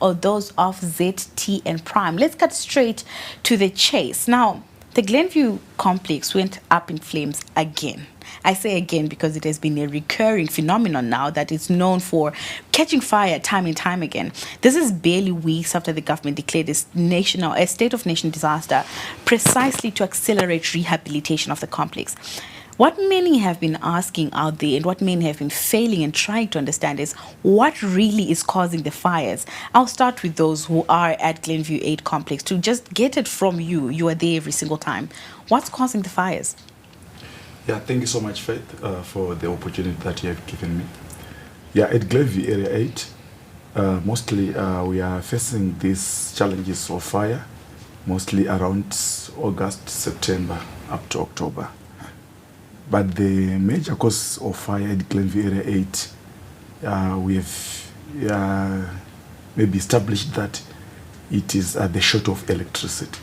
or those of ZT and Prime? Let's cut straight to the chase. Now, the Glenview complex went up in flames again. I say again because it has been a recurring phenomenon now that is known for catching fire time and time again. This is barely weeks after the government declared a state of nation disaster precisely to accelerate rehabilitation of the complex. What many have been asking out there and what many have been failing and trying to understand is what really is causing the fires. I'll start with those who are at Glenview 8 complex to just get it from you. You are there every single time. What's causing the fires? Yeah, thank you so much, Faith, for the opportunity that you have given me. Yeah, at Glenview Area 8, mostly we are facing these challenges of fire, mostly around August, September, up to October. But the major cause of fire at Glenview Area 8, we have maybe established that it is the short of electricity.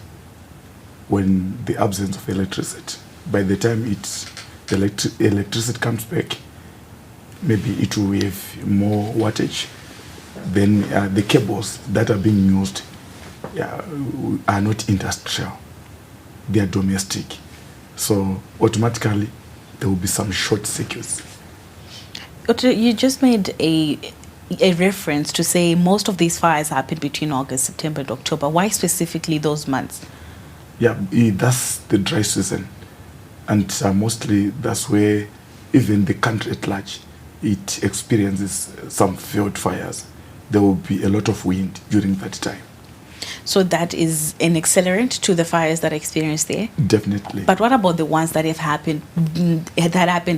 When the absence of electricity, by the time the electricity comes back, maybe it will have more wattage. Then the cables that are being used are not industrial, they are domestic. So automatically there will be some short circuits. You just made a reference to say most of these fires happened between August, September, and October. Why specifically those months? Yeah, that's the dry season. And mostly that's where even the country at large, it experiences some field fires. There will be a lot of wind during that time. So that is an accelerant to the fires that are experienced there? Definitely. But what about the ones that happened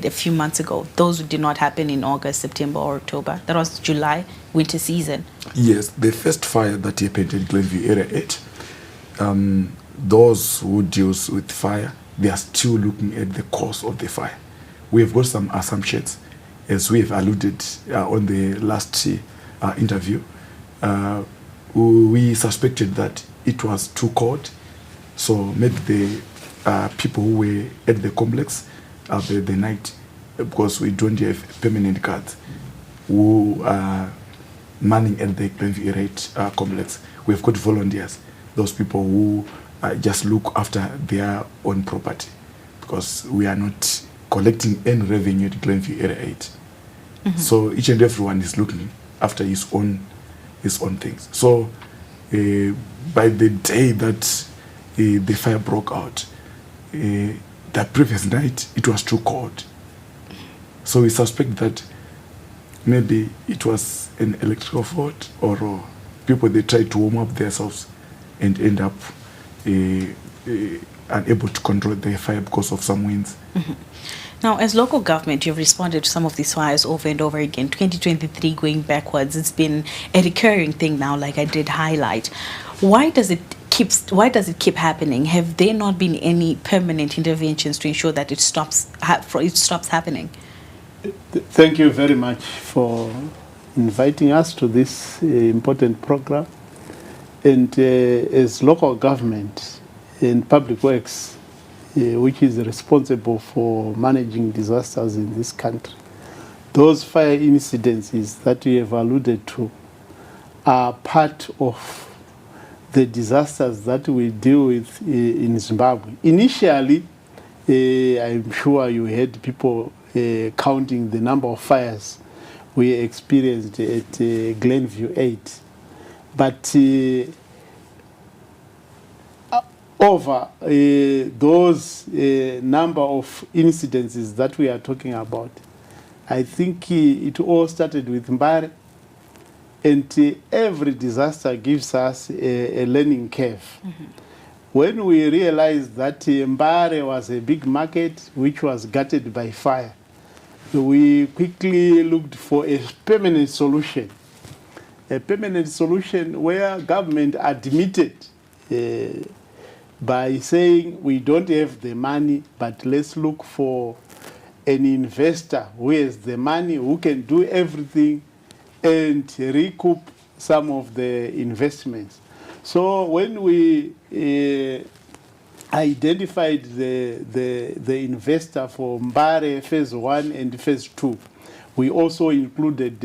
a few months ago? Those did not happen in August, September, or October. That was July, winter season. Yes, the first fire that happened in Glenview Area 8, those who deal with fire, they are still looking at the cause of the fire. We have got some assumptions, as we have alluded on the last interview. We suspected that it was too cold, so maybe the people who were at the complex the night, because we don't have permanent guards who are manning at the Glenview Area 8 complex. We've got volunteers, those people who just look after their own property, because we are not collecting any revenue at Glenview Area 8. Mm-hmm. So each and everyone is looking after his own things. So by the day that the fire broke out, the previous night it was too cold. So we suspect that maybe it was an electrical fault, or people, they tried to warm up themselves and end up unable to control the fire because of some winds. Mm-hmm. Now, as local government, you've responded to some of these fires over and over again. 2023 going backwards, it's been a recurring thing now, like I did highlight. Why does it keep happening? Have there not been any permanent interventions to ensure that it stops happening? Thank you very much for inviting us to this important program. And as local government and public works, which is responsible for managing disasters in this country, those fire incidences that we have alluded to are part of the disasters that we deal with in Zimbabwe. Initially, I'm sure you heard people counting the number of fires we experienced at Glenview 8. But over those number of incidences that we are talking about, I think it all started with Mbare, and every disaster gives us a learning curve. Mm-hmm. When we realized that Mbare was a big market which was gutted by fire, we quickly looked for a permanent solution. A permanent solution where government admitted by saying we don't have the money, but let's look for an investor who has the money, who can do everything and recoup some of the investments. So when we identified the investor for Mbare Phase 1 and Phase 2, we also included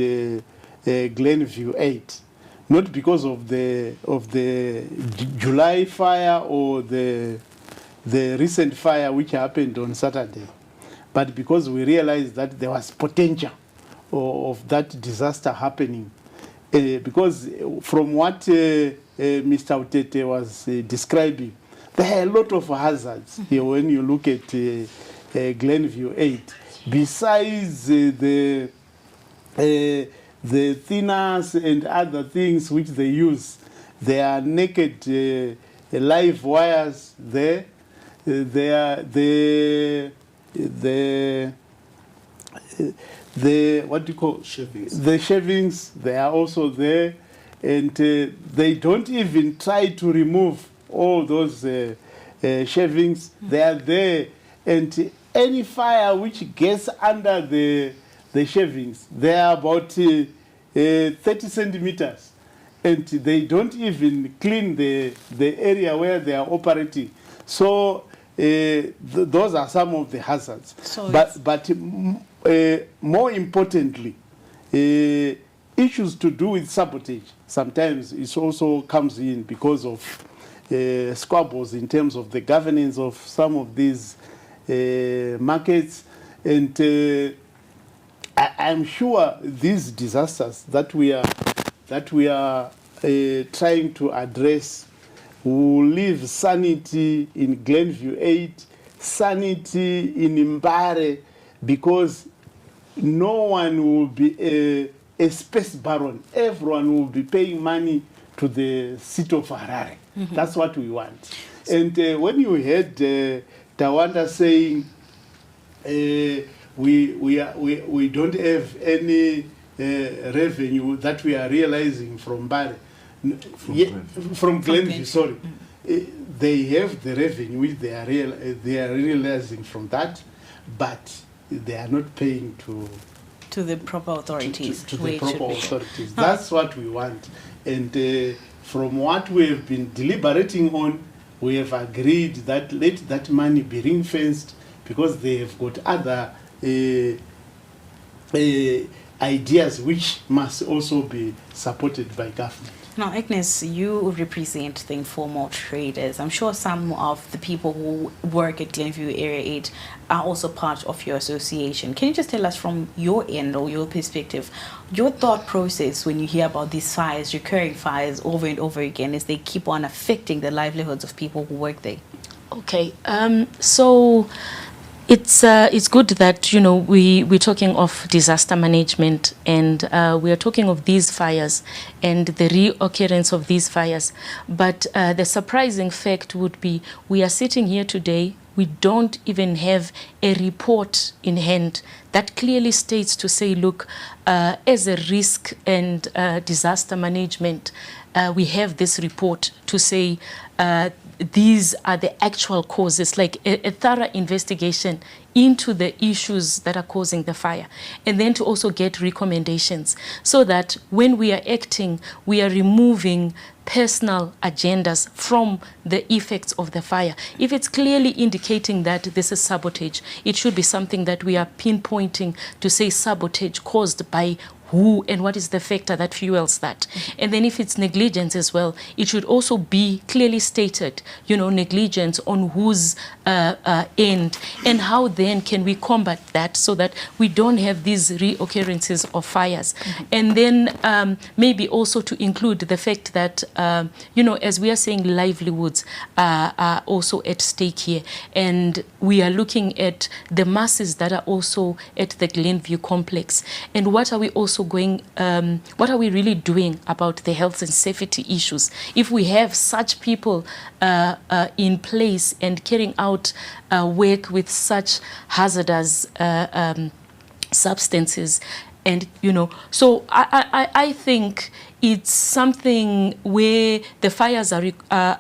Glenview 8. not because of the July fire or the recent fire which happened on Saturday, but because we realized that there was potential of that disaster happening. Because from what Mr. Utete was describing, there are a lot of hazards here when you look at Glenview 8. Besides the thinners and other things which they use, there are naked live wires there. There are the what do you call Shavings. the shavings, they are also there, and they don't even try to remove all those shavings. They are there, and any fire which gets under the shavings, they are about 30 centimeters, and they don't even clean the area where they are operating. So those are some of the hazards. So but more importantly, issues to do with sabotage sometimes it also comes in because of squabbles in terms of the governance of some of these markets, and I'm sure these disasters that we are trying to address will leave sanity in Glenview 8, sanity in Mbare, because no one will be a space baron. Everyone will be paying money to the city of Harare. That's what we want. And when you heard Tawanda saying we don't have any revenue that we are realizing from Mbare, from Glenview, sorry. They have the revenue which they are realizing from that, but they are not paying to the proper authorities. To the proper authorities. That's what we want. And from what we have been deliberating on, we have agreed that let that money be ring-fenced, because they have got other ideas which must also be supported by government. Now, Agnes, you represent the informal traders. I'm sure some of the people who work at Glenview Area 8 are also part of your association. Can you just tell us from your end or your perspective, your thought process when you hear about these fires, recurring fires over and over again, as they keep on affecting the livelihoods of people who work there? Okay, so it's good that, you know, we're talking of disaster management, and we are talking of these fires and the reoccurrence of these fires. But the surprising fact would be we are sitting here today, we don't even have a report in hand that clearly states to say, look, as a risk and disaster management, we have this report to say these are the actual causes, like a thorough investigation into the issues that are causing the fire, and then to also get recommendations so that when we are acting, we are removing personal agendas from the effects of the fire. If it's clearly indicating that this is sabotage, it should be something that we are pinpointing to say sabotage caused by who and what is the factor that fuels that. And then if it's negligence as well, it should also be clearly stated, you know, negligence on whose end, and how then can we combat that so that we don't have these reoccurrences of fires. And then maybe also to include the fact that, you know, as we are saying, livelihoods are also at stake here. And we are looking at the masses that are also at the Glenview complex. And what are we also going, what are we really doing about the health and safety issues? If we have such people in place and carrying out work with such hazardous substances, and, you know, so I think it's something where the fires are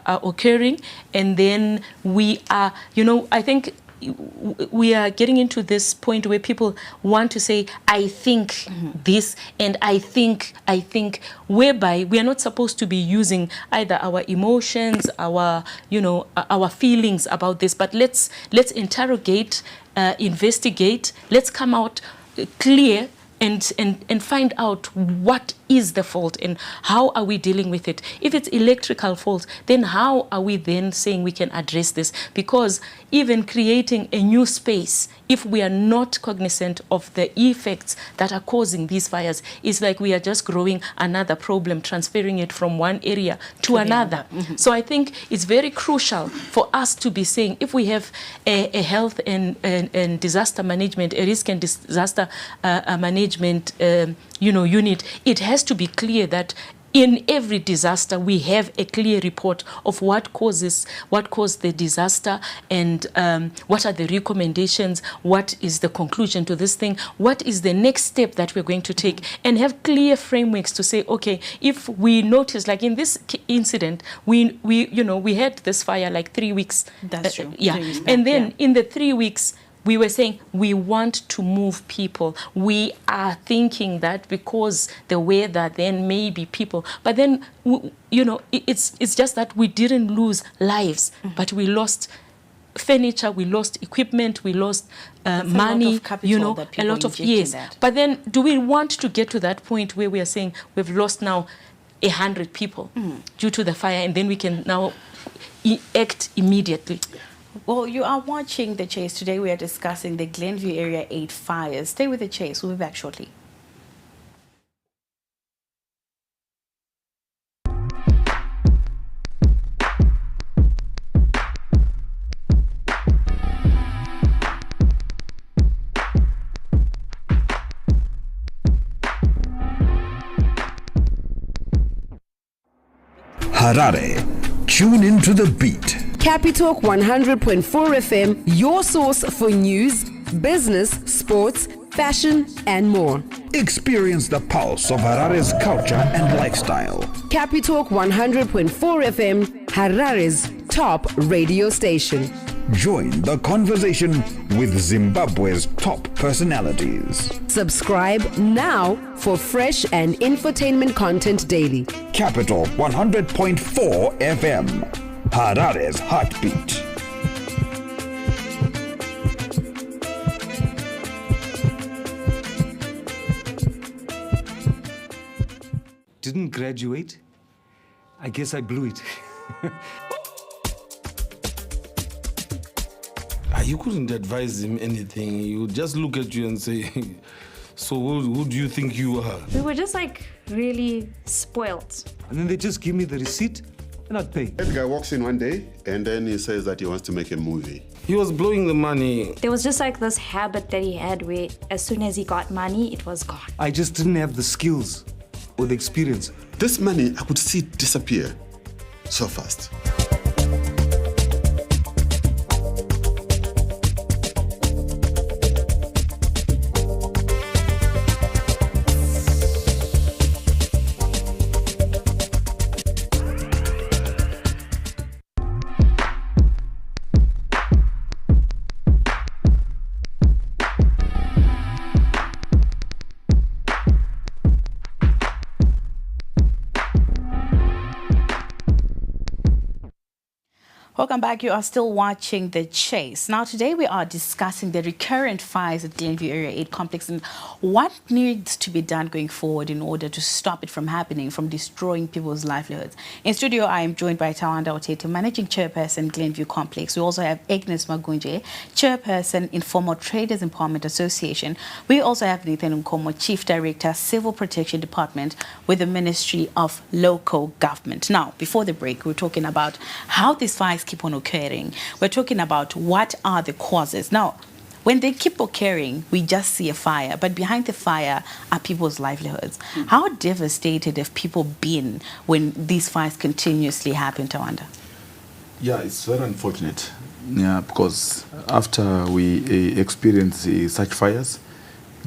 occurring, and then we are, you know, I think we are getting into this point where people want to say, I think this, and I think, whereby we are not supposed to be using either our emotions, our, you know, our feelings about this, but let's interrogate, investigate, let's come out clear and find out what is the fault and how are we dealing with it? If it's electrical fault, then how are we then saying we can address this? Because even creating a new space, if we are not cognizant of the effects that are causing these fires, it's like we are just growing another problem, transferring it from one area to another. So I think it's very crucial for us to be saying, if we have a health and disaster management, a risk and disaster management unit, it has to be clear that in every disaster we have a clear report of what caused the disaster, and what are the recommendations, what is the conclusion to this thing, what is the next step that we're going to take, and have clear frameworks to say, okay, if we notice, like in this incident, we had this fire like 3 weeks. That's true. 3 weeks back, and then in the 3 weeks we were saying we want to move people. We are thinking that because the weather, then maybe people. But then, it's just that we didn't lose lives, but we lost furniture, we lost equipment, we lost money, a lot of years. But then, do we want to get to that point where we are saying we've lost now 100 people due to the fire, and then we can now act immediately? Well, you are watching The Chase. Today we are discussing the Glenview Area 8 fires. Stay with The Chase. We'll be back shortly. Harare. Tune into the beat. Capitalk 100.4 FM, your source for news, business, sports, fashion, and more. Experience the pulse of Harare's culture and lifestyle. Capitalk 100.4 FM, Harare's top radio station. Join the conversation with Zimbabwe's top personalities. Subscribe now for fresh and infotainment content daily. Capital 100.4 FM. Harare's heartbeat. Didn't graduate? I guess I blew it. You couldn't advise him anything. He would just look at you and say, so who do you think you are? We were just like really spoiled. And then they just give me the receipt and I'd pay. The guy walks in one day and then he says that he wants to make a movie. He was blowing the money. There was just like this habit that he had where as soon as he got money, it was gone. I just didn't have the skills or the experience. This money, I could see it disappear so fast. Welcome back. You are still watching The Chase. Now, today we are discussing the recurrent fires at Glenview Area 8 complex and what needs to be done going forward in order to stop it from happening, from destroying people's livelihoods. In studio, I am joined by Tawanda Otete, Managing Chairperson, Glenview Complex. We also have Agnes Magunje, Chairperson, Informal Traders Empowerment Association. We also have Nathan Nkomo, Chief Director, Civil Protection Department with the Ministry of Local Government. Now, before the break, we were talking about how these fires keep on occurring. We're talking about what are the causes. Now, when they keep occurring, we just see a fire, but behind the fire are people's livelihoods. How devastated have people been when these fires continuously happen, Tawanda? Yeah, it's very unfortunate. Yeah, because after we experience such fires,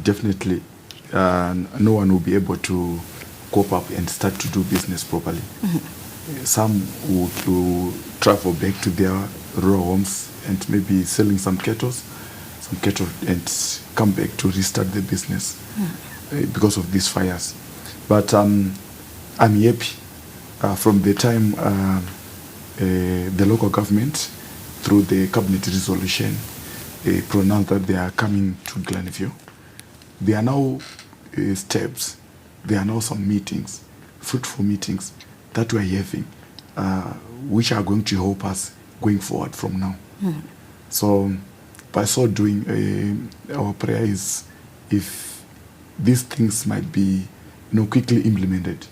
definitely no one will be able to cope up and start to do business properly. Some will travel back to their rural homes and maybe selling some cattle, and come back to restart the business because of these fires. But I'm happy from the time the local government, through the cabinet resolution, pronounced that they are coming to Glenview. There are now steps there are now some meetings, fruitful meetings that we're having, which are going to help us going forward from now. So by so doing, our prayer is if these things might be quickly implemented,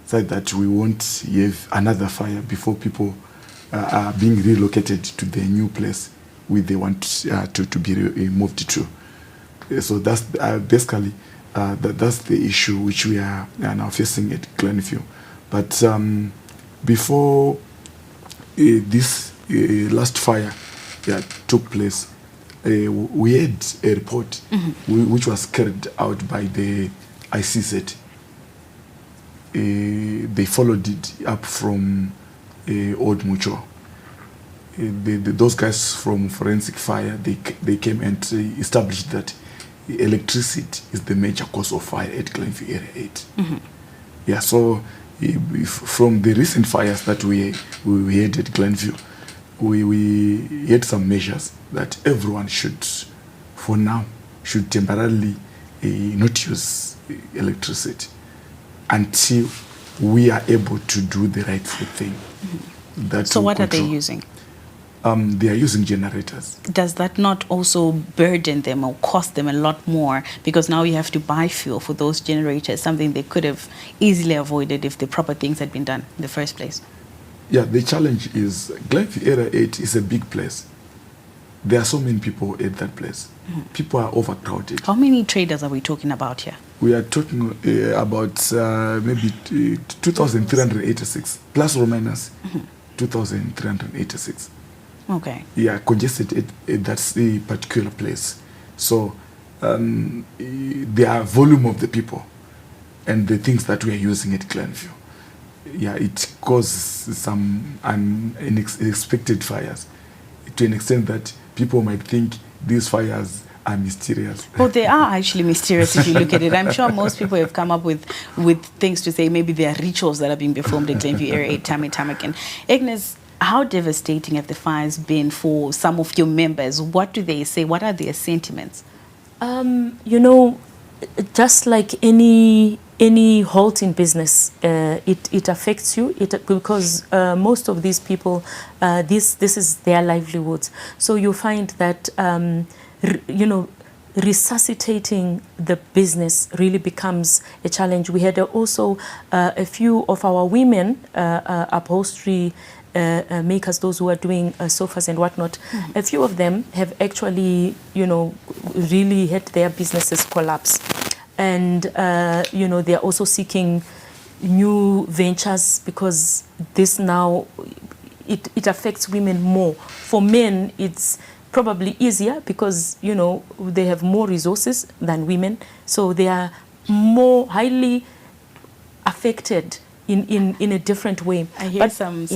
so that we won't have another fire before people are being relocated to the new place where they want to be moved to. So that's basically that's the issue which we are now facing at Glenview. But before this last fire took place, we had a report which was carried out by the ICZ. They followed it up from Old Mucho. Those guys from Forensic Fire, they came and established that electricity is the major cause of fire at Glenview Area 8. Yeah, so from the recent fires that we had at Glenview, we had some measures that everyone should, for now, should temporarily not use electricity until we are able to do the rightful thing. So what are they using? They are using generators. Does that not also burden them or cost them a lot more, because now you have to buy fuel for those generators, something they could have easily avoided if the proper things had been done in the first place? Yeah, the challenge is Glenview Area 8 is a big place. There are so many people at that place. People are overcrowded. How many traders are we talking about here? We are talking about maybe 2,386, plus or minus 2,386. Okay. Yeah, congested at that particular place. So the volume of the people and the things that we are using at Glenview, it causes some unexpected fires to an extent that people might think these fires are mysterious. Well, they are actually mysterious if you look at it. I'm sure most people have come up with things to say. Maybe there are rituals that are being performed at Glenview Area 8 time and time again. Agnes, how devastating have the fires been for some of your members? What do they say? What are their sentiments? Just like any halt in business, it affects you. Because most of these people, this is their livelihoods. So you find that resuscitating the business really becomes a challenge. We had also a few of our women upholstery makers, those who are doing sofas and whatnot. A few of them have actually, really had their businesses collapse. And, they're also seeking new ventures because this now, it affects women more. For men, it's probably easier because, they have more resources than women. So they are more highly affected in a different way. I hear some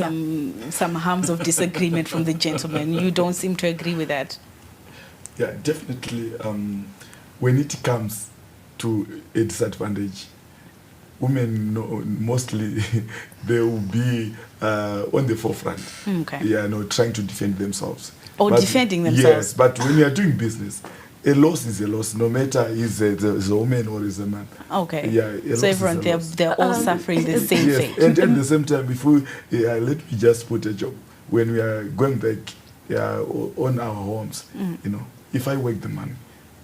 hums of disagreement from the gentleman. You don't seem to agree with that. Yeah, definitely. When it comes to a disadvantage, women mostly they will be on the forefront. Okay. Trying to defend themselves. Defending themselves. Yes, but when you are doing business, a loss is a loss, no matter is a woman or is a man. Okay. Yeah. So everyone, they're all suffering the same fate. And at the same time, let me just put a job. When we are going back on our homes, if I work the money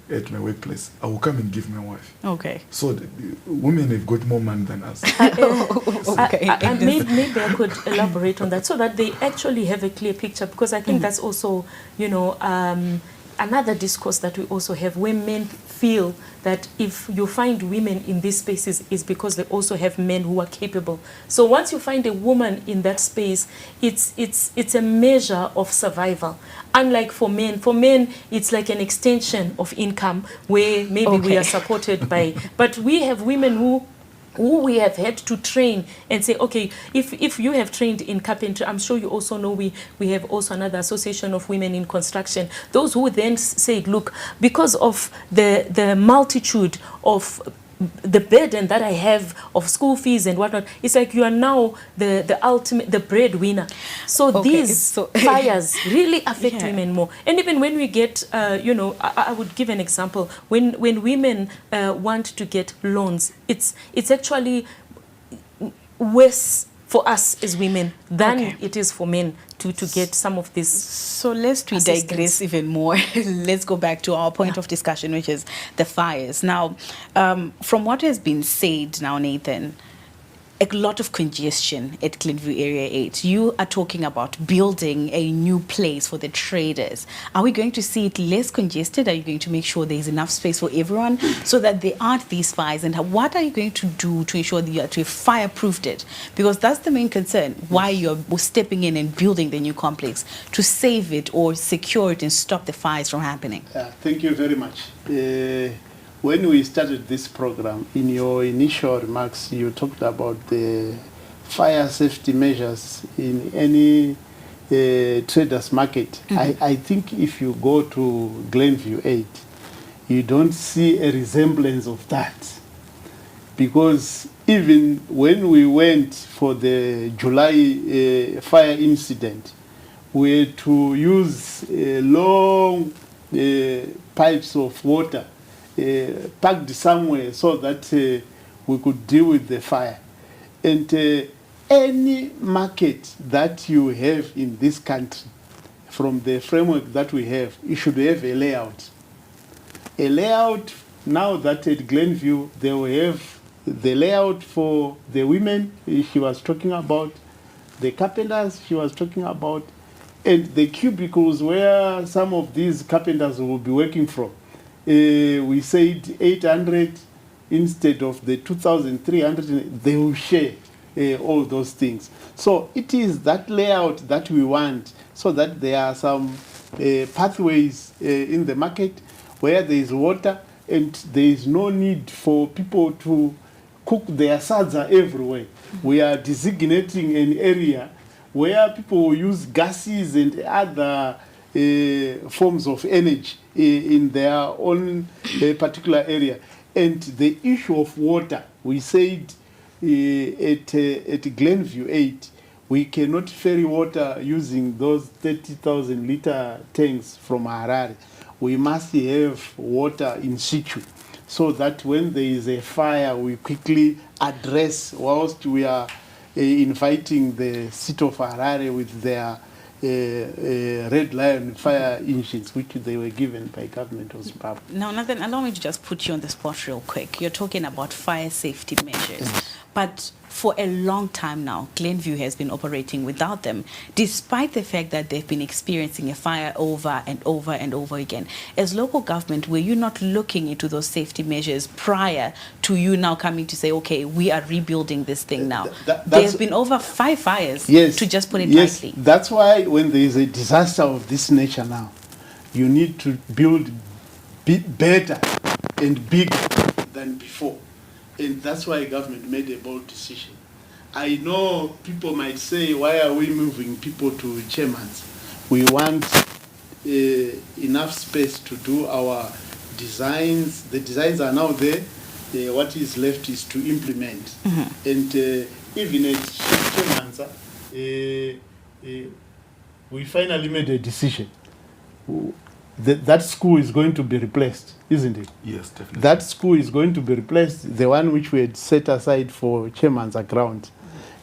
at my workplace, I will come and give my wife. Okay. So the women have got more money than us. Okay. Maybe I could elaborate on that so that they actually have a clear picture, because I think that's also, another discourse that we also have, where men feel that if you find women in these spaces is because they also have men who are capable. So once you find a woman in that space, it's a measure of survival. Unlike for men it's like an extension of income where maybe we are supported by, but we have women who we have had to train and say, okay, if you have trained in carpentry, I'm sure you also know we have also another association of women in construction. Those who then say, look, because of the multitude of the burden that I have of school fees and whatnot, it's like you are now the ultimate, the breadwinner. So these fires really affect women more. And even when we get, I would give an example. When women want to get loans, it's actually worse for us as women than it is for men to get some of this. So lest we digress even more, let's go back to our point of discussion, which is the fires. Now, from what has been said now, Nathan, a lot of congestion at Glenview Area 8. You are talking about building a new place for the traders. Are we going to see it less congested? Are you going to make sure there's enough space for everyone so that there aren't these fires? And what are you going to do to ensure that you actually fireproofed it? Because that's the main concern, why you're stepping in and building the new complex, to save it or secure it and stop the fires from happening. Thank you very much. When we started this program, in your initial remarks, you talked about the fire safety measures in any traders market. I think if you go to Glenview 8, you don't see a resemblance of that. Because even when we went for the July fire incident, we had to use long pipes of water packed somewhere so that we could deal with the fire. And any market that you have in this country, from the framework that we have, you should have a layout. A layout, now that at Glenview, they will have the layout for the women she was talking about, the carpenters she was talking about, and the cubicles where some of these carpenters will be working from. We said 800 instead of the 2,300, they will share all those things. So it is that layout that we want, so that there are some pathways in the market where there is water and there is no need for people to cook their sadza everywhere. We are designating an area where people will use gases and other forms of energy in their own particular area. And the issue of water, we said at Glenview 8, we cannot ferry water using those 30,000 liter tanks from Harare. We must have water in situ, so that when there is a fire, we quickly address, whilst we are inviting the city of Harare with their Red Lion fire engines, which they were given by government of Zimbabwe. Now, Nathan, allow me to just put you on the spot real quick. You're talking about fire safety measures, but for a long time now, Glenview has been operating without them, despite the fact that they've been experiencing a fire over and over and over again. As local government, were you not looking into those safety measures prior to you now coming to say, okay, we are rebuilding this thing now? There's been over 5 fires, to just put it lightly. That's why when there is a disaster of this nature now, you need to build better and bigger than before. And that's why government made a bold decision. I know people might say, why are we moving people to chairmans? We want enough space to do our designs. The designs are now there. What is left is to implement. And even at chairmans, we finally made a decision. That school is going to be replaced, isn't it? Yes, definitely. That school is going to be replaced, the one which we had set aside for Chairman's ground.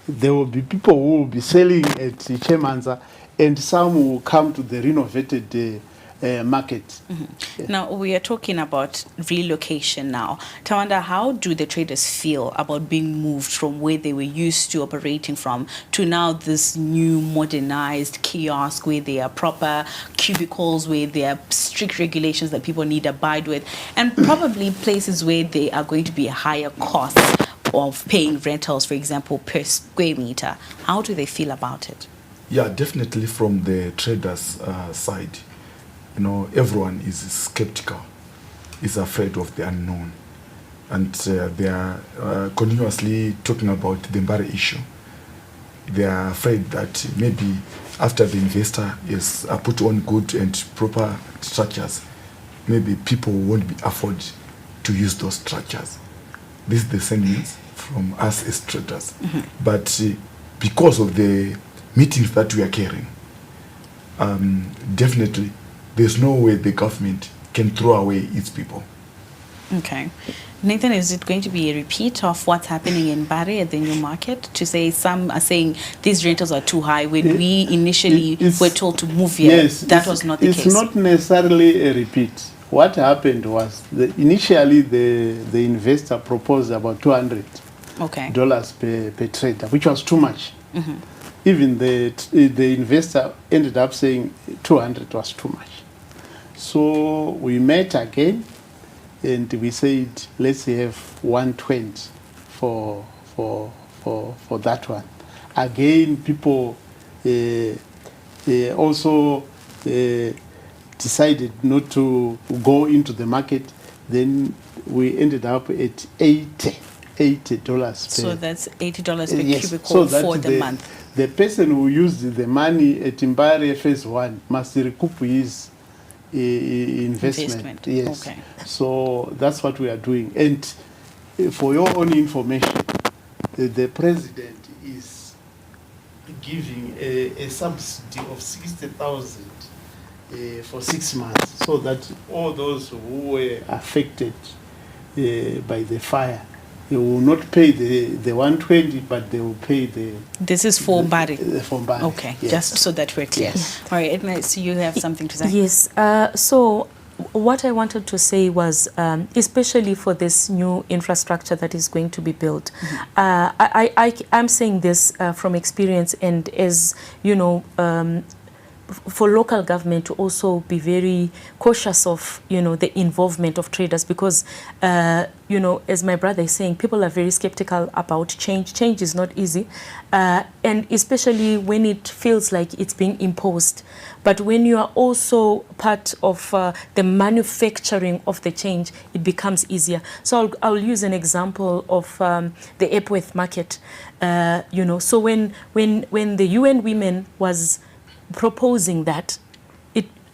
There will be people who will be selling at Chairman's, and some will come to the renovated market. Now, we are talking about relocation now. Tawanda, how do the traders feel about being moved from where they were used to operating from to now this new modernized kiosk where there are proper cubicles, where there are strict regulations that people need to abide with, and probably places where there are going to be a higher cost of paying rentals, for example, per square meter? How do they feel about it? Yeah, definitely from the traders' side. You know, everyone is skeptical, is afraid of the unknown. And they are continuously talking about the Mbare issue. They are afraid that maybe after the investor is put on good and proper structures, maybe people won't be afford to use those structures. This is the sentiments from us as traders. But because of the meetings that we are carrying, definitely there's no way the government can throw away its people. Okay. Nathan, is it going to be a repeat of what's happening in Bari at the new market? To say some are saying these rentals are too high when we initially were told to move here. Yes, that was not the case. It's not necessarily a repeat. What happened was initially the investor proposed about $200 per trader, which was too much. Even the investor ended up saying 200 was too much. So we met again and we said, let's have 120 for that one. Again, people also decided not to go into the market. Then we ended up at $80 per. So that's $80 per yes, cubicle so for the month. The person who used the money at Mbari phase 1 must recoup his investment. Yes. Okay. So that's what we are doing. And for your own information, the president is giving a subsidy of 60,000 for 6 months, so that all those who were affected by the fire, they will not pay the 120, but they will pay the. This is for Mbari. For Mbari. Okay, yes. just so that we're clear. Yes. All right, Edna, so you have something to say? Yes. So what I wanted to say was, especially for this new infrastructure that is going to be built, I'm saying this from experience, and as you know, for local government to also be very cautious of, the involvement of traders, because, as my brother is saying, people are very skeptical about change. Change is not easy, and especially when it feels like it's being imposed. But when you are also part of the manufacturing of the change, it becomes easier. So I'll use an example of the Epworth market. So when the UN Women was proposing that,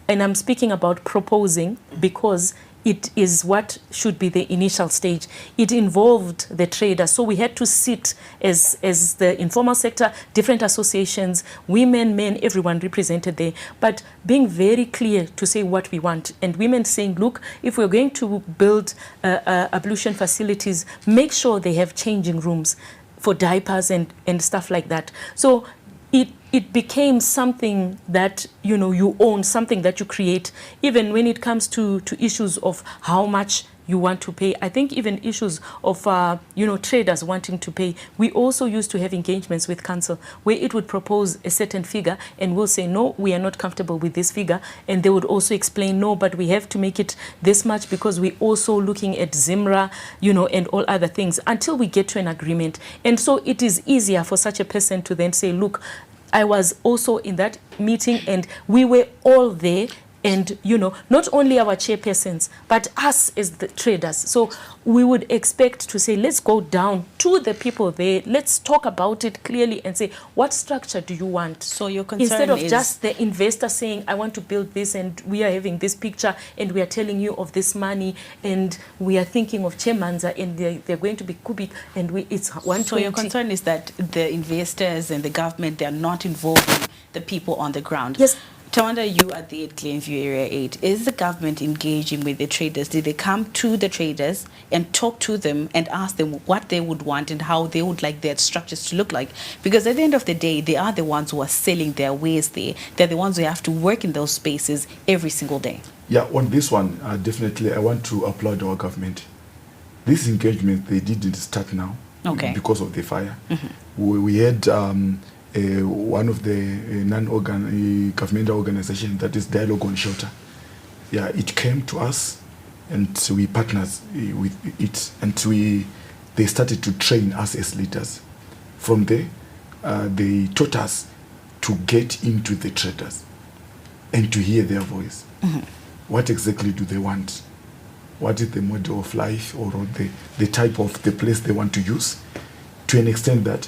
and I'm speaking about proposing because it is what should be the initial stage. It involved the traders, so we had to sit as the informal sector, different associations, women, men, everyone represented there, but being very clear to say what we want, and women saying, look, if we're going to build ablution facilities, make sure they have changing rooms for diapers and stuff like that. So it became something that you own, something that you create. Even when it comes to issues of how much you want to pay, I think even issues of traders wanting to pay, we also used to have engagements with council where it would propose a certain figure and we'll say, no, we are not comfortable with this figure, and they would also explain, no, but we have to make it this much because we're also looking at Zimra, and all other things, until we get to an agreement. And so it is easier for such a person to then say, look, I was also in that meeting and we were all there, and not only our chairpersons but us as the traders. So we would expect to say, let's go down to the people there, let's talk about it clearly and say, what structure do you want? So your concern instead of is just the investor saying, I want to build this and we are having this picture and we are telling you of this money and we are thinking of Chemanza and they're going to be Kubik and it's 120. So your concern is that the investors and the government, they're not involving the people on the ground. Yes. Tawanda, you are there at Glenview Area 8. Is the government engaging with the traders? Did they come to the traders and talk to them and ask them what they would want and how they would like their structures to look like? Because at the end of the day, they are the ones who are selling their wares there. They're the ones who have to work in those spaces every single day. Yeah, on this one, definitely I want to applaud our government. This engagement, they didn't start now because of the fire. We had one of the non-governmental organizations, that is Dialogue on Shelter. Yeah, it came to us and we partnered with it, and they started to train us as leaders. From there, they taught us to get into the traders and to hear their voice. What exactly do they want? What is the model of life or the type of the place they want to use, to an extent that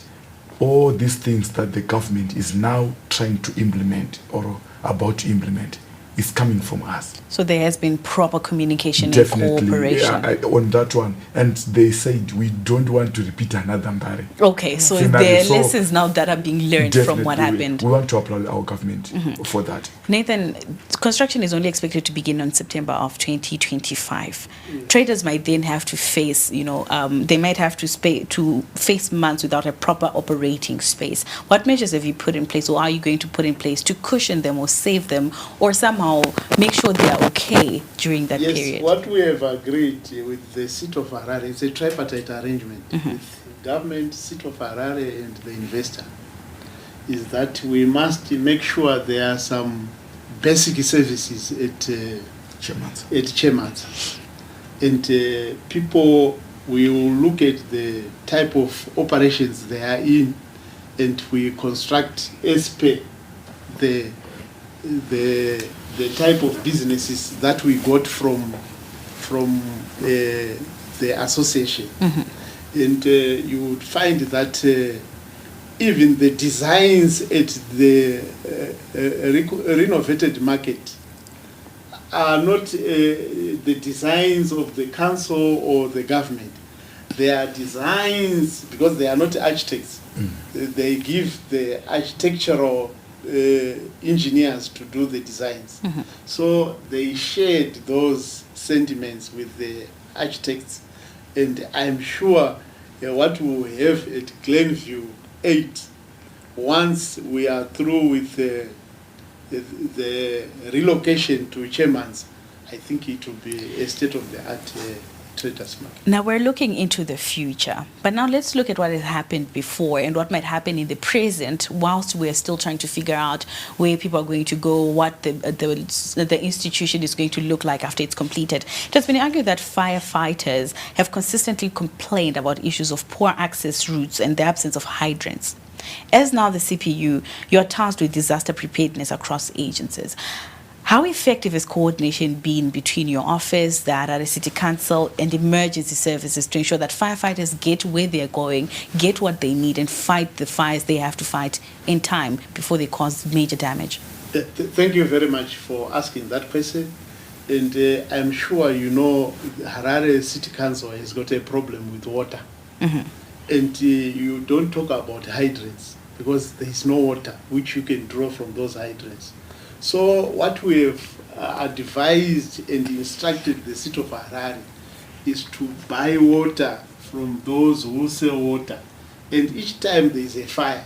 all these things that the government is now trying to implement or about to implement, is coming from us. So there has been proper communication Definitely, and cooperation. on that one. And they said we don't want to repeat another Mbare. Okay, so Finally, there are so lessons now that are being learned from what happened. We want to applaud our government for that. Nathan, construction is only expected to begin on September of 2025. Traders might then have to face, they might have to face months without a proper operating space. What measures have you put in place, or are you going to put in place to cushion them or save them, or somehow make sure they are okay during that period? Yes, what we have agreed with the City of Harare is a tripartite arrangement with government, City of Harare, and the investor, is that we must make sure there are some basic services at Chairman's. And people will look at the type of operations they are in, and we construct as per the type of businesses that we got from the association. And you would find that even the designs at the renovated market are not the designs of the council or the government. They are designs, because they are not architects. They give the architectural engineers to do the designs. So they shared those sentiments with the architects, and I'm sure what we will have at Glenview 8, once we are through with the relocation to Chairman's, I think it will be a state-of-the-art traders market. Now we're looking into the future, but now let's look at what has happened before and what might happen in the present, whilst we're still trying to figure out where people are going to go, what the institution is going to look like after it's completed. It has been argued that firefighters have consistently complained about issues of poor access routes and the absence of hydrants. As now the CPU, you're tasked with disaster preparedness across agencies. How effective has coordination been between your office, the Harare City Council, and emergency services to ensure that firefighters get where they're going, get what they need, and fight the fires they have to fight in time before they cause major damage? Thank you very much for asking that question. And I'm sure you know Harare City Council has got a problem with water. And you don't talk about hydrants because there is no water which you can draw from those hydrants. So what we have advised and instructed the City of Harare is to buy water from those who sell water. And each time there is a fire,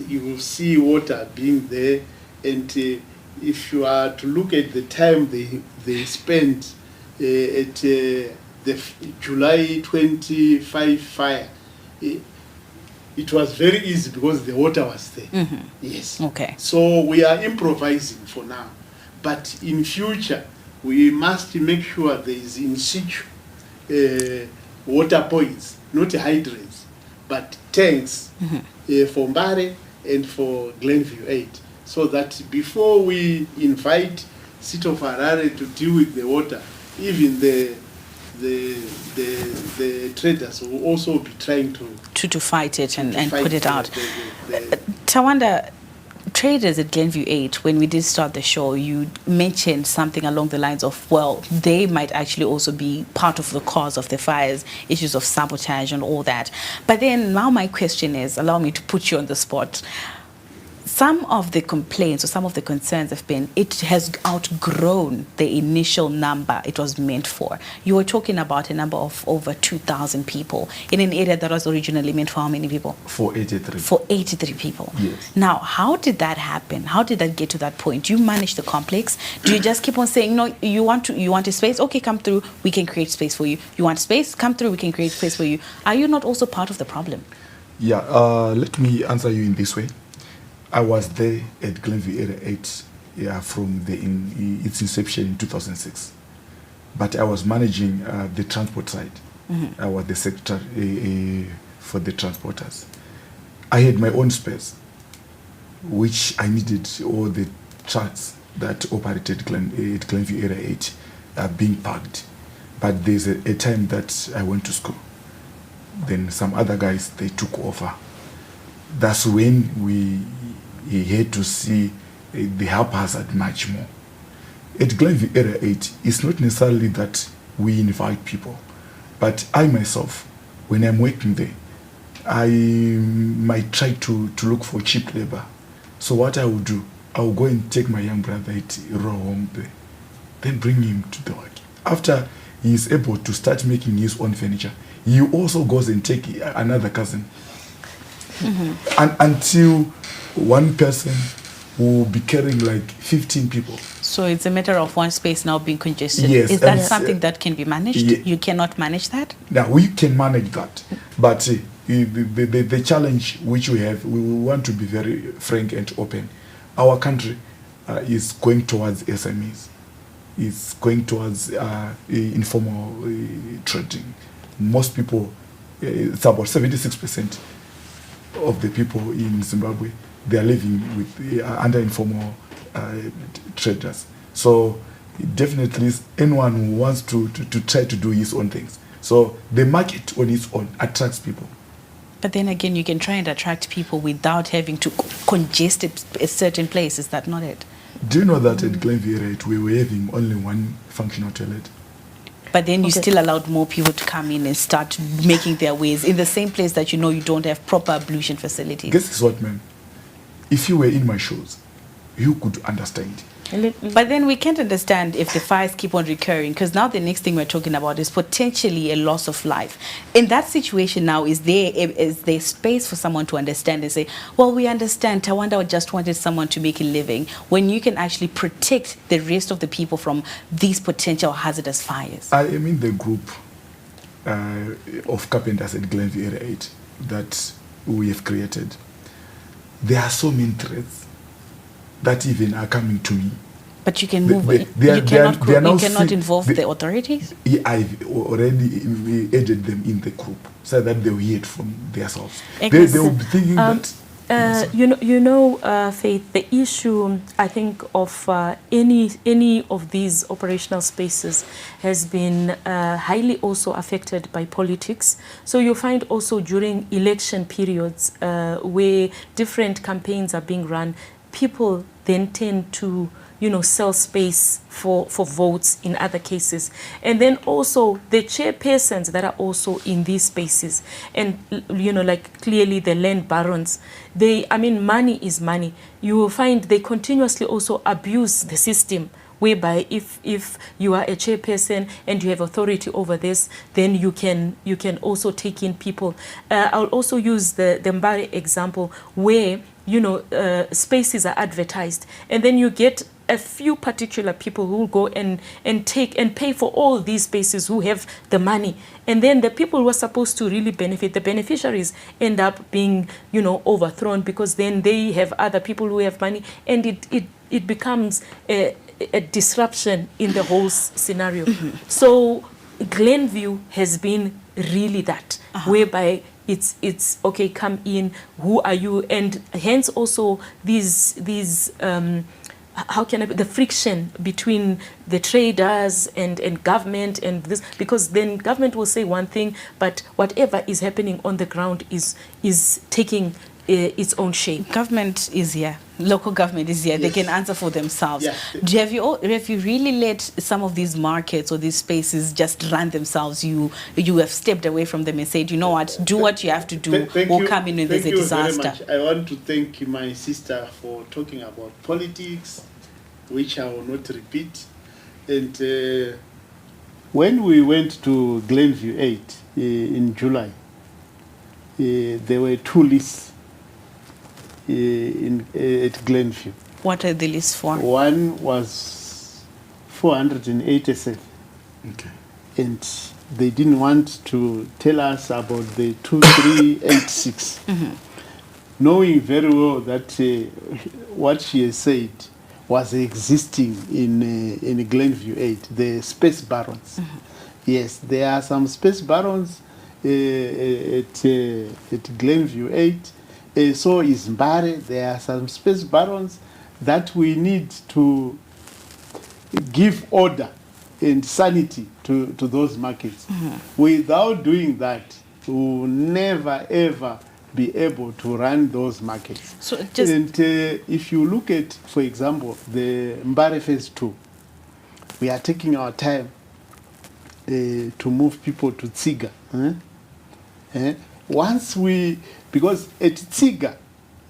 you will see water being there. And if you are to look at the time they spent at the July 25 fire, it was very easy because the water was there. Yes. Okay. So we are improvising for now. But in future, we must make sure there is in situ water points, not hydrants, but tanks for Mbare and for Glenview 8. So that before we invite City of Harare to deal with the water, even the traders will also be trying to fight it and put it out. Tawanda, traders at Glenview 8, when we did start the show, you mentioned something along the lines of, well, they might actually also be part of the cause of the fires, issues of sabotage and all that. But then now my question is, allow me to put you on the spot. Some of the complaints or some of the concerns have been it has outgrown the initial number it was meant for. You were talking about a number of over 2,000 people in an area that was originally meant for how many people? For 83. For 83 people. Yes. Now, how did that happen? How did that get to that point? Do you manage the complex? Do you just keep on saying, no, you want a space? Okay, come through, we can create space for you. You want space? Come through, we can create space for you. Are you not also part of the problem? Yeah, let me answer you in this way. I was there at Glenview Area 8 from its inception in 2006. But I was managing the transport side. I was the secretary for the transporters. I had my own space, which I needed all the trucks that operated at Glenview Area 8 being parked. But there's a time that I went to school. Then some other guys, they took over. That's when he had to see the haphazard much more. at Glenview Area 8, it's not necessarily that we invite people, but I myself, when I'm working there, I might try to look for cheap labor. So what I will do, I will go and take my young brother at Raw Home there, then bring him to the work. After he is able to start making his own furniture, he also goes and take another cousin. And until one person will be carrying like 15 people. So it's a matter of one space now being congested. Yes, Is that something that can be managed? Yeah. You cannot manage that? Now, we can manage that. But the challenge which we have, we want to be very frank and open. Our country is going towards SMEs. It's going towards informal trading. Most people, it's about 76% of the people in Zimbabwe, they are living with under informal traders. So definitely anyone who wants to try to do his own things. So the market on its own attracts people. But then again, you can try and attract people without having to congest a certain place. Is that not it? Do you know that at Glenview Area 8, we were having only one functional toilet? But then you still allowed more people to come in and start making their ways in the same place that you know you don't have proper ablution facilities. Guess what, man? If you were in my shoes, you could understand. But then we can't understand if the fires keep on recurring, because now the next thing we're talking about is potentially a loss of life. In that situation now, is there space for someone to understand and say, well, we understand, Tawanda just wanted someone to make a living, when you can actually protect the rest of the people from these potential hazardous fires? I am in the group of carpenters at Glenview Area 8 that we have created. There are so many threats that even are coming to me. But you can move. You cannot involve the authorities? I've already added them in the group so that they will hear it from themselves. They will be thinking that. Faith, the issue, I think, of any of these operational spaces has been highly also affected by politics. So you find also during election periods where different campaigns are being run, people then tend to, sell space for votes in other cases. And then also the chairpersons that are also in these spaces. And, like clearly the land barons, money is money. You will find they continuously also abuse the system, whereby if you are a chairperson and you have authority over this, then you can also take in people. I'll also use the Mbare example where spaces are advertised, and then you get a few particular people who will go and take and pay for all these spaces, who have the money, and then the people who are supposed to really benefit, the beneficiaries, end up being overthrown, because then they have other people who have money, and it becomes a disruption in the whole scenario. So Glenview has been really that, whereby it's okay, come in, who are you? And hence also these the friction between the traders and government and this, because then government will say one thing, but whatever is happening on the ground is taking its own shape. Government is here. Local government is here. Yes. They can answer for themselves. Yeah. Have you really let some of these markets or these spaces just run themselves? You have stepped away from them and said, you know what, do what you have to do, or come in when there's a disaster. Thank you very much. I want to thank my sister for talking about politics, which I will not repeat. And when we went to Glenview 8 in July, there were 2 lists at Glenview. What are the lists for? One was 487. Okay. And they didn't want to tell us about the 2386. Knowing very well that what she has said was existing in Glenview 8, the space barons. Yes, there are some space barons at Glenview 8. So is Mbare. There are some space barons that we need to give order and sanity to those markets. Without doing that, we will never ever be able to run those markets. So and if you look at, for example, the Mbare Phase 2, we are taking our time to move people to Tsiga. Because at Tsiga,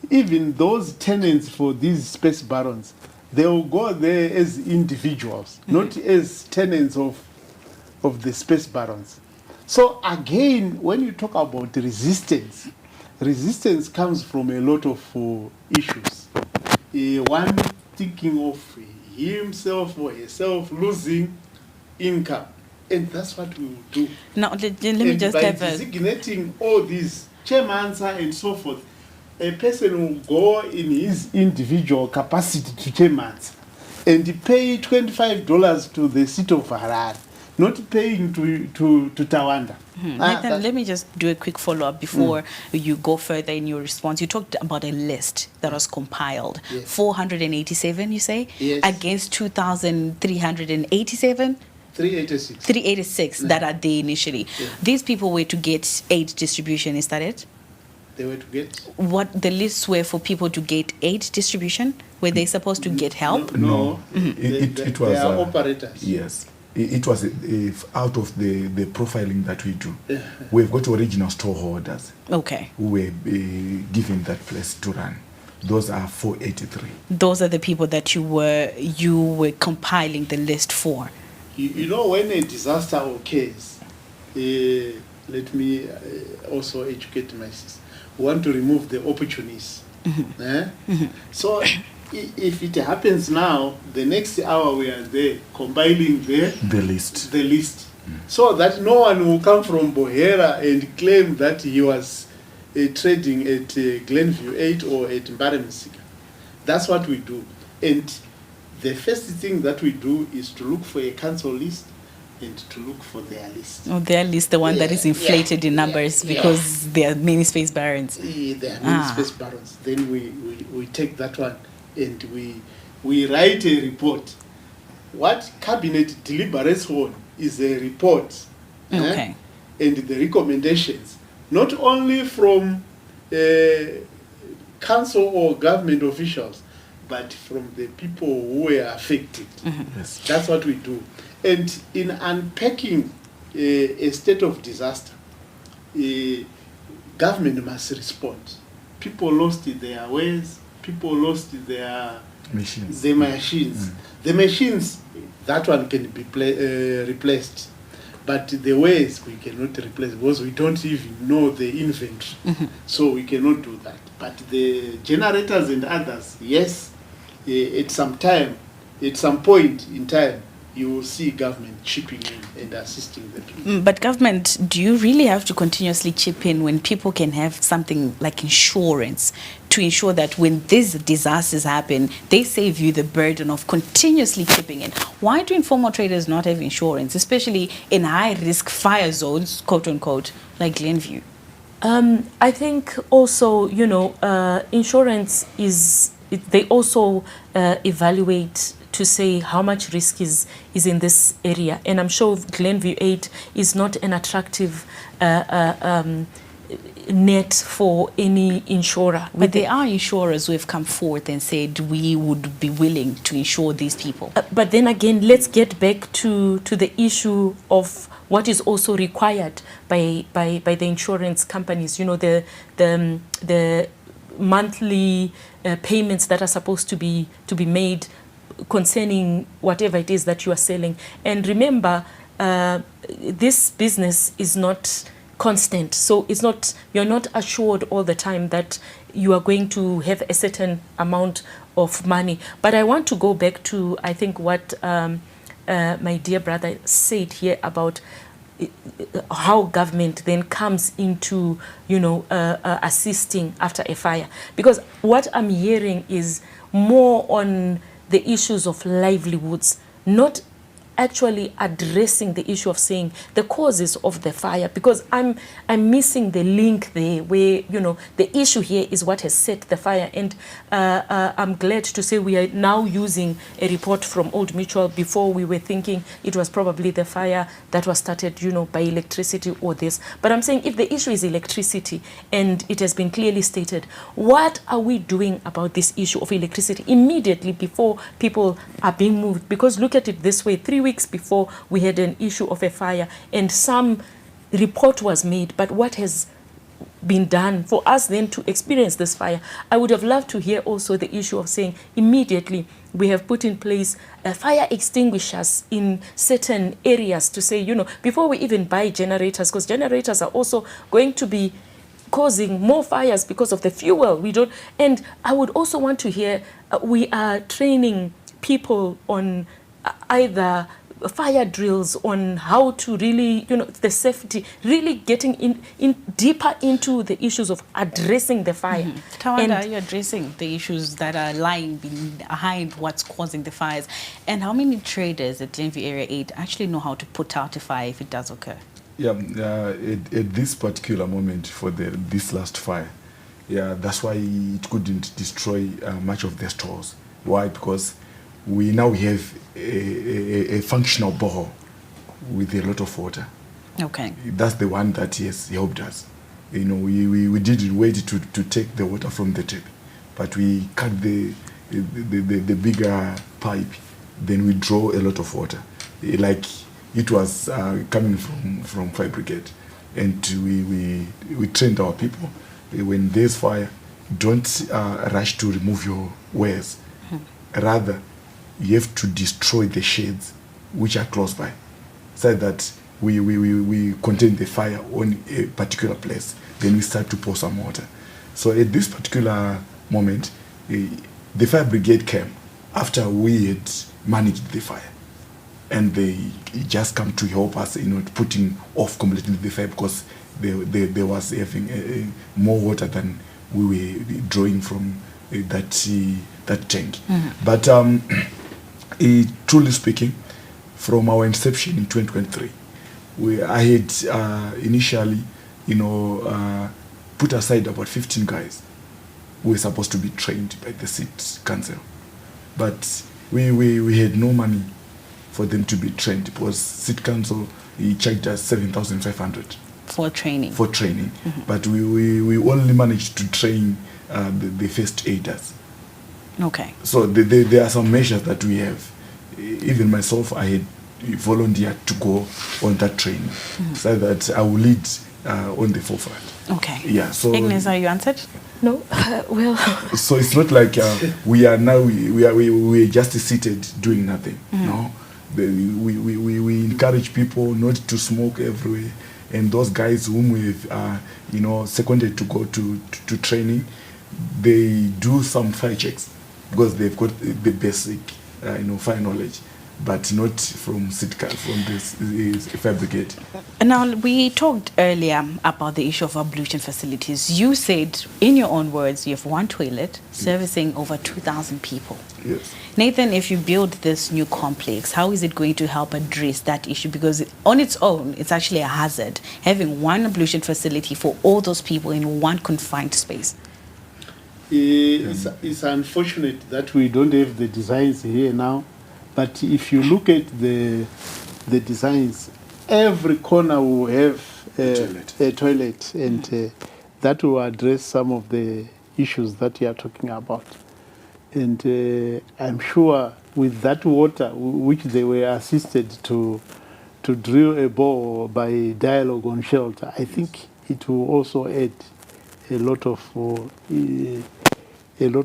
even those tenants for these space barons, they will go there as individuals, not as tenants of the space barons. So again, when you talk about resistance comes from a lot of issues. One thinking of himself or herself losing income. And that's what we will do. Now, let me just by have designating all these chairmans and so forth, a person will go in his individual capacity to chairmans and pay $25 to the city of Harare, not paying to Tawanda. Nathan, let me just do a quick follow-up before you go further in your response. You talked about a list that was compiled. Yes. 487, you say? Yes. Against 2,387? 386. 386 that are there initially. Yeah. These people were to get aid distribution, is that it? They were to get? What the lists were for people to get aid distribution? Were they supposed to get help? No. It was they are operators. Yes. It was out of the profiling that we do. We've got original storeholders Okay. who were given that place to run. Those are 483. Those are the people that you were compiling the list for. You know, when a disaster occurs, let me also educate my sister. We want to remove the opportunists. So if it happens now, the next hour we are there compiling the list. So that no one will come from Bohera and claim that he was trading at Glenview 8 or at Mbaremsika. That's what we do. And the first thing that we do is to look for a council list and to look for their list. Oh, their list, the one that is inflated in numbers because there are many space barons. There are many space barons. Then we take that one and we write a report. What cabinet deliberates on is a report. Okay. And the recommendations, not only from council or government officials, but from the people who were affected. Yes. That's what we do. And in unpacking a state of disaster, government must respond. People lost their ways, people lost their machines. The machines. The machines, that one can be replaced. But the ways we cannot replace because we don't even know the inventory. So we cannot do that. But the generators and others, yes, at some point in time, you will see government chipping in and assisting the people. But government, do you really have to continuously chip in when people can have something like insurance to ensure that when these disasters happen, they save you the burden of continuously chipping in? Why do informal traders not have insurance, especially in high-risk fire zones, quote-unquote, like Glenview? I think also, insurance they also evaluate to say how much risk is in this area. And I'm sure Glenview 8 is not an attractive net for any insurer. But there are insurers who have come forth and said we would be willing to insure these people. But then again, let's get back to the issue of what is also required by the insurance companies. The monthly payments that are supposed to be made concerning whatever it is that you are selling. And remember, this business is not constant, so you're not assured all the time that you are going to have a certain amount of money. But I want to go back to, I think, what my dear brother said here about how government then comes into assisting after a fire, because what I'm hearing is more on the issues of livelihoods, not actually addressing the issue of saying the causes of the fire, because I'm missing the link there where, you know, the issue here is what has set the fire. And I'm glad to say we are now using a report from Old Mutual. Before we were thinking it was probably the fire that was started, you know, by electricity or this. But I'm saying if the issue is electricity and it has been clearly stated, what are we doing about this issue of electricity immediately before people are being moved? Because look at it this way, 3 weeks before we had an issue of a fire and some report was made, but what has been done for us then to experience this fire? I would have loved to hear also the issue of saying immediately we have put in place fire extinguishers in certain areas to say, you know, before we even buy generators, because generators are also going to be causing more fires because of the fuel we don't. And I would also want to hear we are training people on either fire drills on how to really, you know, the safety, really getting in deeper into the issues of addressing the fire. Tawanda, are you addressing the issues that are lying behind what's causing the fires? And how many traders at Glenview Area 8 actually know how to put out a fire if it does occur? Yeah, at this particular moment for this last fire, yeah, that's why it couldn't destroy much of the stores. Why? Because we now have a functional borehole with a lot of water. Okay. That's the one that has helped us. You know, we didn't wait to take the water from the tap, but we cut the bigger pipe, then we draw a lot of water. Like it was coming from fire brigade, and we trained our people. When there's fire, don't rush to remove your wares. Rather, you have to destroy the sheds which are close by, so that we contain the fire on a particular place. Then we start to pour some water. So at this particular moment, the fire brigade came after we had managed the fire, and they just come to help us, you know, putting off completely the fire, because there was having more water than we were drawing from that tank. But truly speaking, from our inception in 2023, I had initially, you know, put aside about 15 guys who were supposed to be trained by the city council, but we had no money for them to be trained, because city council, he charged us 7,500 for training. But we only managed to train the first aiders. Okay. So there are some measures that we have. Even myself, I had volunteered to go on that training, so that I will lead on the forefront. Okay. Yeah. So Agnes, are you answered? No. Well. So it's not like we are now we are just seated doing nothing. No. We encourage people not to smoke everywhere, and those guys whom we've you know, seconded to go to training, they do some fire checks, because they've got the basic you know, fire knowledge, but not from this fire brigade. Now, we talked earlier about the issue of ablution facilities. You said, in your own words, you have one toilet servicing over 2,000 people. Yes. Nathan, if you build this new complex, how is it going to help address that issue? Because on its own, it's actually a hazard, having one ablution facility for all those people in one confined space. It's unfortunate that we don't have the designs here now, but if you look at the designs, every corner will have a toilet, and that will address some of the issues that you are talking about. And I'm sure with that water, which they were assisted to drill a bore by Dialogue on Shelter, I think it will also add a lot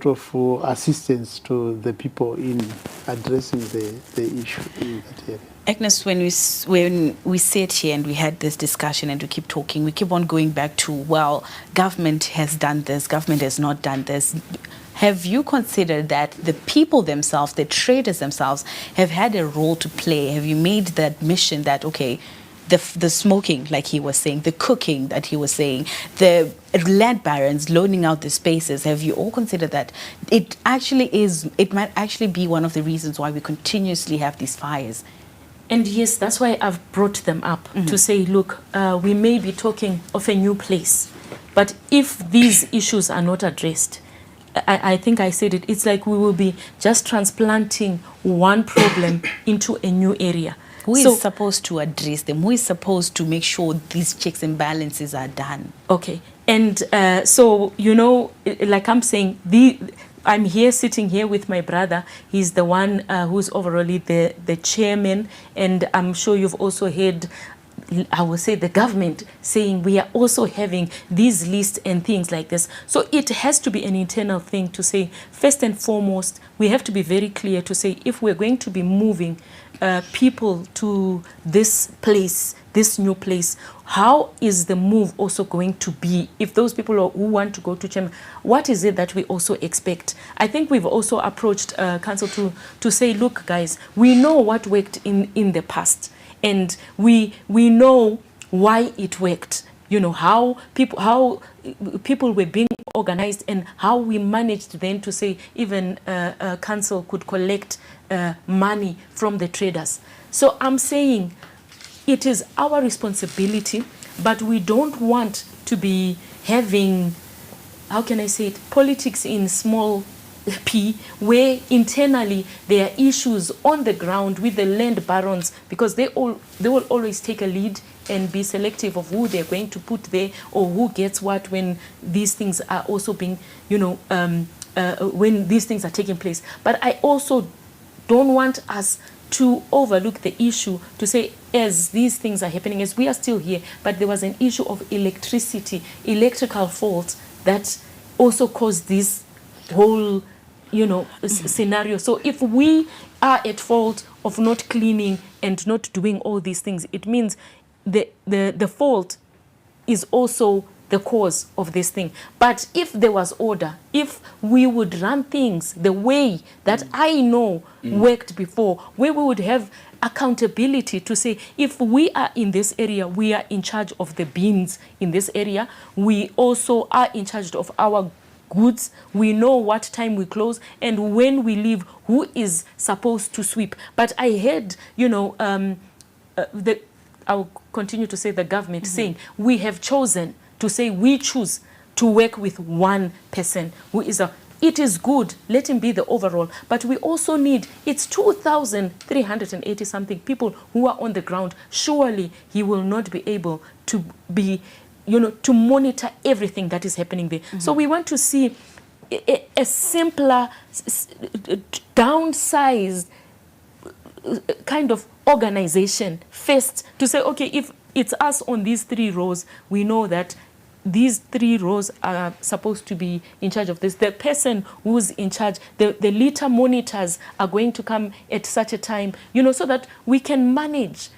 of assistance to the people in addressing the issue in that area. Agnes, when we sit here and we had this discussion and we keep talking, we keep on going back to, well, government has done this, government has not done this. Have you considered that the people themselves, the traders themselves, have had a role to play? Have you made that mission that, okay, the smoking, like he was saying, the cooking that he was saying, the land barons loaning out the spaces, have you all considered that it might actually be one of the reasons why we continuously have these fires? And yes, that's why I've brought them up to say, look, we may be talking of a new place, but if these issues are not addressed, I think I said it, it's like we will be just transplanting one problem into a new area. Who is supposed to address them? Who is supposed to make sure these checks and balances are done? Okay. And so, you know, like I'm saying, I'm here sitting here with my brother. He's the one who's overall the chairman. And I'm sure you've also heard, I will say, the government saying we are also having these lists and things like this. So it has to be an internal thing to say, first and foremost, we have to be very clear to say, if we're going to be moving people to this place, this new place, how is the move also going to be? If those people who want to go to Chema, what is it that we also expect? I think we've also approached council to say, look, guys, we know what worked in the past, and we know why it worked. You know, how people were being organized, and how we managed then to say even council could collect money from the traders. So I'm saying it is our responsibility, but we don't want to be having, how can I say it, politics in small p, where internally there are issues on the ground with the land barons, because they will always take a lead and be selective of who they're going to put there or who gets what when these things are also being, you know, when these things are taking place. But I also don't want us to overlook the issue to say, as these things are happening, as we are still here, but there was an issue of electrical faults that also caused this whole, you know, scenario. So if we are at fault of not cleaning and not doing all these things, it means the fault is also the cause of this thing. But if there was order, if we would run things the way that I know worked before, where we would have accountability to say, if we are in this area, we are in charge of the bins in this area, we also are in charge of our goods, we know what time we close, and when we leave, who is supposed to sweep. But I heard, you know, I'll continue to say the government saying, we have chosen to say, we choose to work with one person who is it is good, let him be the overall, but we also need, it's 2,380 something people who are on the ground. Surely he will not be able to be, you know, to monitor everything that is happening there. So we want to see a simpler, downsized kind of organization first, to say, okay, if it's us on these 3 rows, we know that these 3 rows are supposed to be in charge of this. The person who's in charge, the litter monitors are going to come at such a time, you know, so that we can manage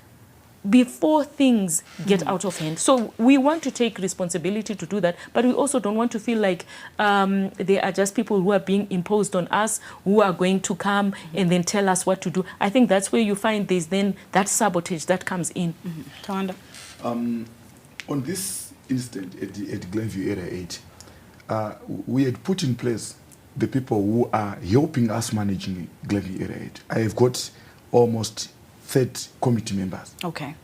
before things get out of hand. So we want to take responsibility to do that, but we also don't want to feel like there are just people who are being imposed on us, who are going to come and then tell us what to do. I think that's where you find there's then that sabotage that comes in. Tawanda. On this incident at Glenview Area 8, we had put in place the people who are helping us managing Glenview Area 8. I have got almost 30 committee members. Okay.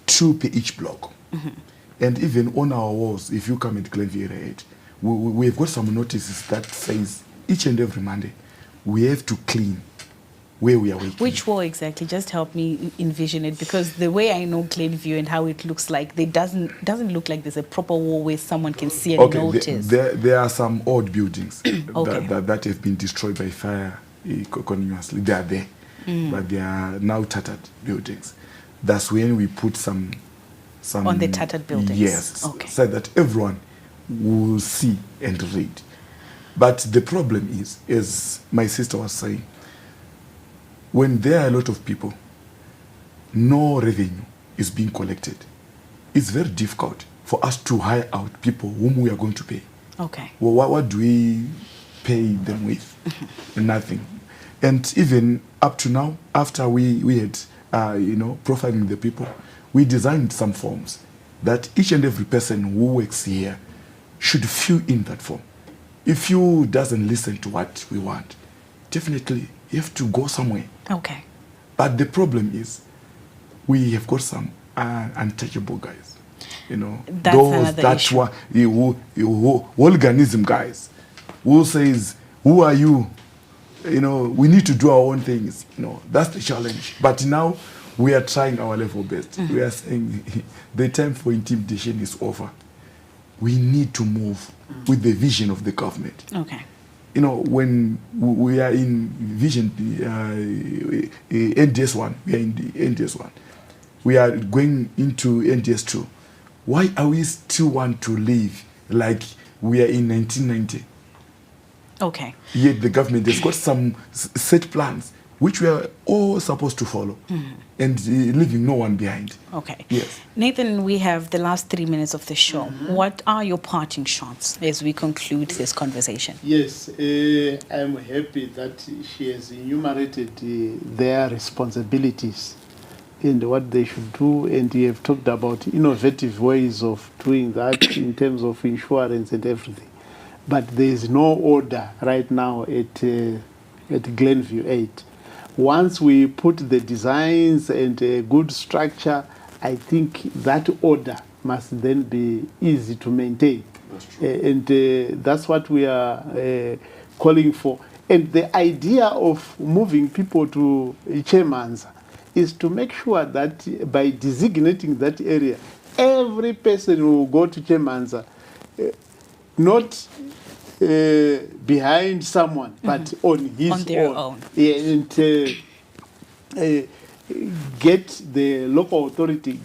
2 per each block. And even on our walls, if you come at Glenview Area 8, we have got some notices that says each and every Monday we have to clean where we are working. Which wall exactly? Just help me envision it, because the way I know Glenview and how it looks like, there doesn't look like there's a proper wall where someone can see and notice. There are some old buildings Okay. that have been destroyed by fire continuously. They are there, but they are now tattered buildings. That's when we put some on the tattered buildings. Yes, okay. So that everyone will see and read. But the problem is, as my sister was saying, when there are a lot of people, no revenue is being collected, it's very difficult for us to hire out people whom we are going to pay. Okay. Well, what do we pay them with? Nothing. And even up to now, after we had, profiling the people, we designed some forms that each and every person who works here should fill in that form. If you doesn't listen to what we want, definitely you have to go somewhere. Okay. But the problem is, we have got some untouchable guys. You know, That's another issue. Organism guys, who says, who are you? You know, we need to do our own things. You know, that's the challenge. But now we are trying our level best. We are saying the time for intimidation is over. We need to move with the vision of the government. Okay. You know, when we are in vision, NDS1, we are in the NDS1. We are going into NDS2. Why are we still want to live like we are in 1990? Okay. Yet the government has got some set plans which we are all supposed to follow, and leaving no one behind. Okay. Yes. Nathan, we have the last 3 minutes of the show. What are your parting shots as we conclude this conversation? Yes, I'm happy that she has enumerated their responsibilities and what they should do, and you have talked about innovative ways of doing that in terms of insurance and everything. But there is no order right now at Glenview 8. Once we put the designs and a good structure, I think that order must then be easy to maintain. That's true. That's what we are calling for. And the idea of moving people to Chemanza is to make sure that by designating that area, every person will go to Chemanza, not behind someone, but on his on their own. Yeah, and get the local authority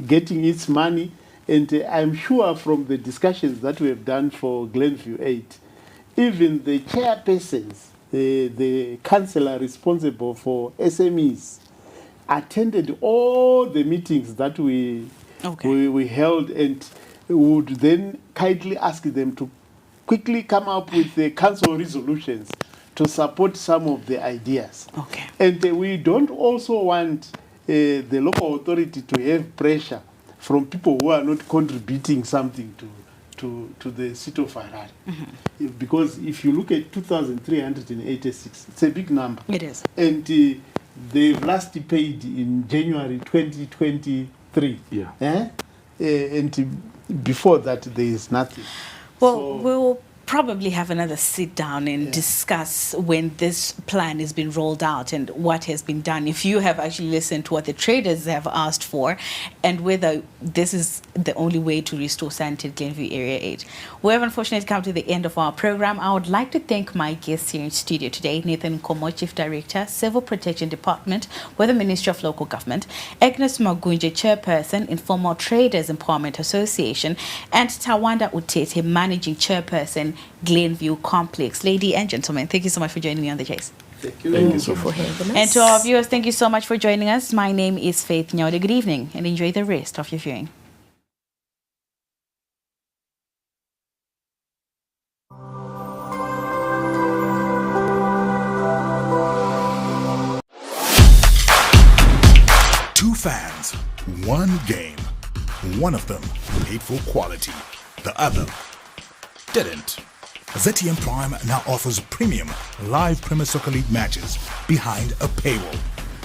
getting its money. And I'm sure from the discussions that we have done for Glenview 8, even the chairpersons, the councillor responsible for SMEs, attended all the meetings that we held, and would then kindly ask them to quickly come up with the council resolutions to support some of the ideas. Okay. And we don't also want the local authority to have pressure from people who are not contributing something to the city of Harare. Because if you look at 2,386, it's a big number. It is. And they've last paid in January 2023. Yeah. And before that, there is nothing. Well, we'll probably have another sit down and discuss when this plan has been rolled out and what has been done. If you have actually listened to what the traders have asked for and whether this is the only way to restore sanity at Glenview Area 8. We have unfortunately come to the end of our program. I would like to thank my guests here in studio today, Nathan Nkomo, Chief Director, Civil Protection Department with the Ministry of Local Government, Agnes Magunje, Chairperson, Informal Traders Empowerment Association, and Tawanda Utete, Managing Chairperson, Glenview Complex. Ladies and gentlemen, thank you so much for joining me on the chase. Thank you. Thank you for having us. And to our viewers, thank you so much for joining us. My name is Faith Nyaude. Good evening and enjoy the rest of your viewing. Two fans, one game. One of them paid for quality, the other didn't. ZTM Prime now offers premium live Premier Soccer League matches behind a paywall.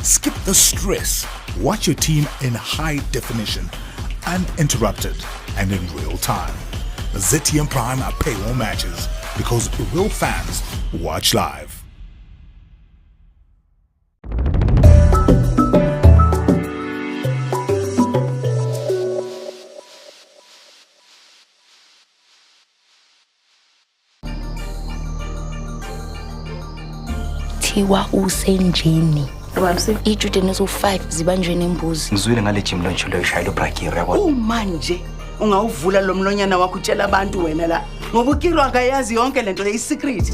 Skip the stress. Watch your team in high definition, uninterrupted, and in real time. ZTM Prime are paywall matches because real fans watch live. Thiwa usenjini ijudeni ezo-5 zibanjwe nembuzi ngizwile ngale jimlo nje lo ishayilo brakiri yabo manje ungawuvula lo mlonyana wakho utshela abantu wena la ngoba ukiro akayazi yonke lento le secret.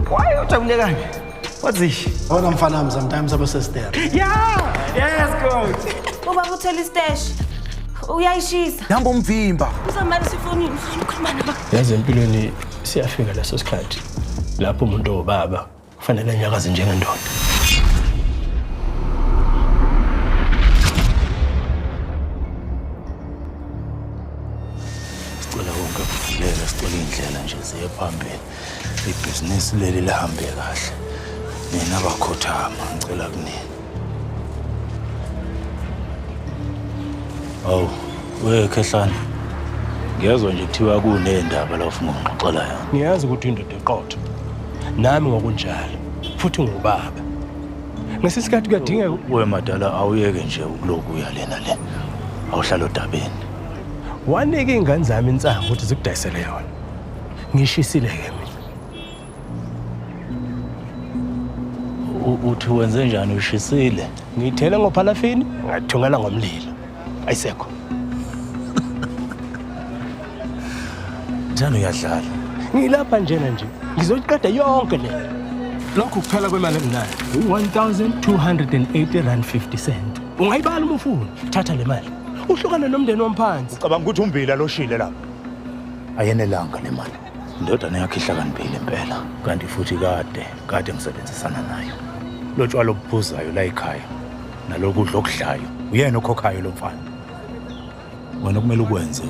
Why ujabule kanje? What's this? Ona mfana wami sometimes abasestere. Yeah, yes good. Uba uthela istash uyayishisa Namba umvimba uzamali sifonini ukhuluma naba yazi empilweni siyafika leso sikhathi lapho umuntu obaba kufanele anyakaze njengendoda. Sicela wonke ukuvuleka, sicela indlela nje ziye phambili. Ibhizinisi leli lihambe kahle. Mina bakhothama ngicela kunini. Awu, Khehlane. Ngiyazwa nje kuthiwa kunendaba la ufuna ukungixoxela yona. Ngiyazi ukuthi indoda eqotho. Nami ngokunjalo. Futhi ngubaba. Ngesisikhathi kuyadingeka Madala awuyeke nje ukuloku uya lena le. Awuhlala odabeni. Wanike ingane zami insango ukuthi zikudayisele yona. Ngishisile ke mina. Uthi wenze njani ushisile? Ngithela ngophalafini, ngathungela ngomlilo. Ayisekho. Njani uyadlala? Ngilapha njena nje. Ngizoyiqeda yonke le. Lokhu kuphela kwemali emnandi. 1280 rand 50 cent. Ungayibala uma ufuna. Thatha le mali. Uhlukane nomndeni womphansi. Ucabanga ukuthi umbila loshile lapha. Ayenelanga le mali. Indodana yakhe ihlakaniphile impela. Kanti futhi kade ngisebenzisana nayo. Lo tshwala obuphuzayo la ekhaya. Nalokudla okudlayo. Uyena okhokhayo lo mfana. Wena kumele ukwenze